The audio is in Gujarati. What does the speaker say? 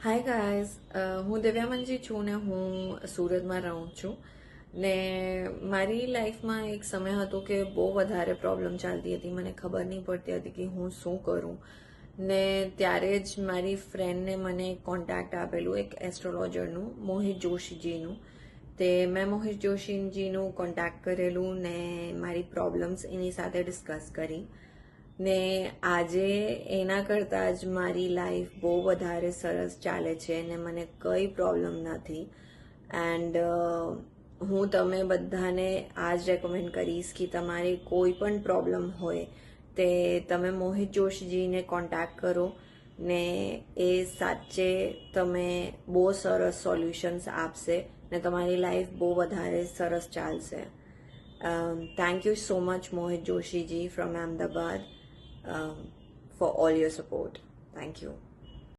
હાય ગાઈઝ, હું દિવ્યા મંજી છું ને હું સુરતમાં રહું છું ને મારી લાઈફમાં એક સમય હતો કે બહુ વધારે પ્રોબ્લેમ ચાલતી હતી. મને ખબર નહીં પડતી હતી કે હું શું કરું ને ત્યારે જ મારી ફ્રેન્ડને મને કોન્ટેક્ટ આપેલું એક એસ્ટ્રોલોજરનું, મોહિત જોશીજીનું. તે મેં મોહિત જોશીજીનું કોન્ટેક્ટ કરેલું ને મારી પ્રોબ્લેમ્સ એની સાથે ડિસ્કસ કરી ને આજે એના કરતાં જ મારી લાઈફ બહુ વધારે સરસ ચાલે છે ને મને કંઈ પ્રોબ્લેમ નથી. એન્ડ હું તમે બધાને આ જ રેકમેન્ડ કરીશ કે તમારે કોઈ પણ પ્રોબ્લેમ હોય તે તમે મોહિત જોશીજીને કોન્ટેક્ટ કરો ને એ સાચે તમે બહુ સરસ સોલ્યુશન્સ આપશે ને તમારી લાઈફ બહુ વધારે સરસ ચાલશે. Thank you so much, Mohit Joshi ji from Ahmedabad, for all your support. Thank you.